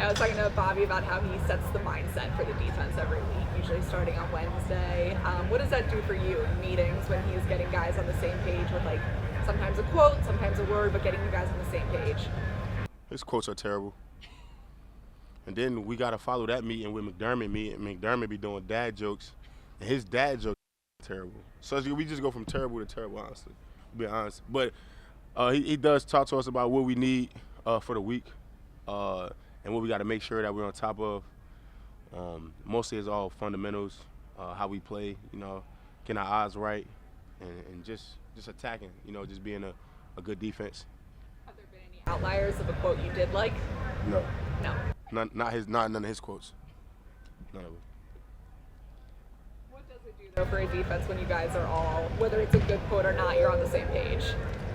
I was talking to Bobby about how he sets the mindset for the defense every week, usually starting on Wednesday. What does that do for you in meetings when he's getting guys on the same page with, like, sometimes a quote, sometimes a word, but getting you guys on the same page? His quotes are terrible. And then we got to follow that meeting with McDermott. McDermott be doing dad jokes, and his dad jokes are terrible. So we just go from terrible to terrible, honestly, to be honest. But he does talk to us about what we need for the week and what we got to make sure that we're on top of. Mostly it's all fundamentals, how we play, getting our eyes right, and just attacking, just being a good defense. Have there been any outliers of a quote you did like? No. No. Not none of his quotes. None of them. What does it do, though, for a defense when you guys are all, whether it's a good quote or not, you're on the same page?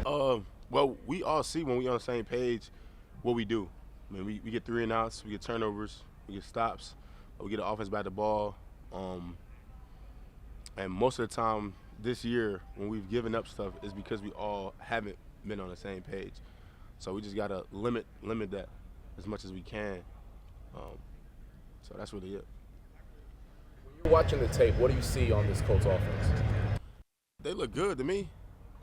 Well, we all see when we're on the same page what we do. I mean, we get 3 and outs, we get turnovers, we get stops, we get the offense back the ball. And most of the time this year when we've given up stuff is because we all haven't been on the same page. So we just got to limit that as much as we can. So that's really it. When you're watching the tape, what do you see on this Colts offense? They look good to me.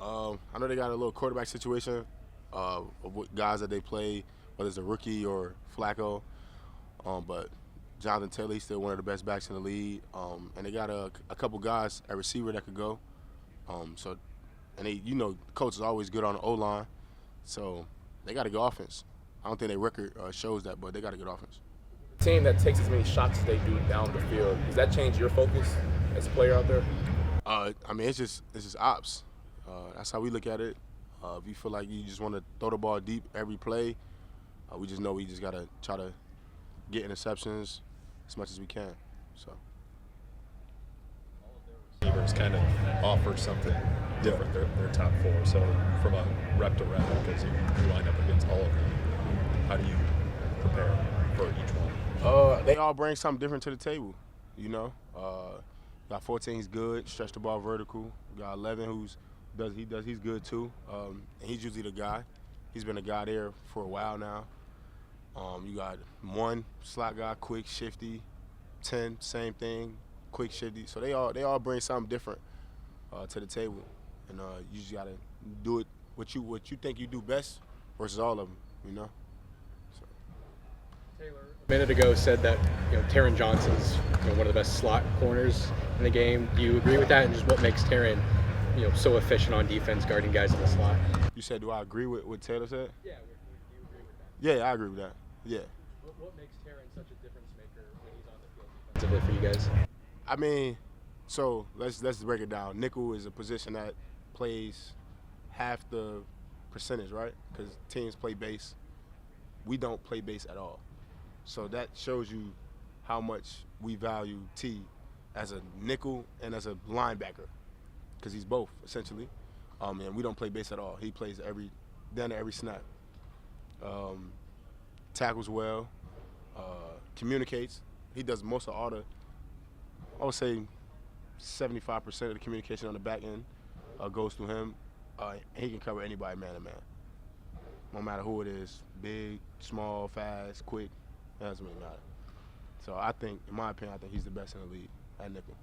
I know they got a little quarterback situation of what guys that they play, whether it's a rookie or Flacco. But Jonathan Taylor, he's still one of the best backs in the league. And they got a couple guys at receiver that could go. And they, coach is always good on the O-line. So they got a good offense. I don't think their record shows that, but they got a good offense. The team that takes as many shots as they do down the field, does that change your focus as a player out there? I mean, it's just ops. That's how we look at it. If you feel like you just want to throw the ball deep every play, we just know we just got to try to get interceptions as much as we can. So. All of their receivers kind of offer something different. They're top 4. So from a rep to rep, because you line up against all of them, how do you prepare for each one? They all bring something different to the table. Got 14, he's good, stretch the ball vertical. We got 11 he's good too. And he's usually the guy. He's been a guy there for a while now. You got 1 slot guy, quick, shifty. 10, same thing, quick, shifty. So they all bring something different to the table, and you just gotta do it what you think you do best versus all of them. So. Taylor, a minute ago, said that Taron Johnson's one of the best slot corners in the game. Do you agree with that? And just what makes Taron so efficient on defense, guarding guys in the slot? You said, do I agree with what Taylor said? Yeah, do you agree with that? Yeah, I agree with that. Yeah. What makes Taron such a difference maker when he's on the field defensively for you guys? I mean, so let's break it down. Nickel is a position that plays half the percentage, right? Because teams play base. We don't play base at all. So that shows you how much we value T as a nickel and as a linebacker, because he's both essentially. And we don't play base at all. He plays down to every snap. Tackles well, communicates. He does most of all I would say 75% of the communication on the back end goes through him. He can cover anybody man to man, no matter who it is, big, small, fast, quick. That doesn't really matter. So I think, in my opinion, he's the best in the league at nickel.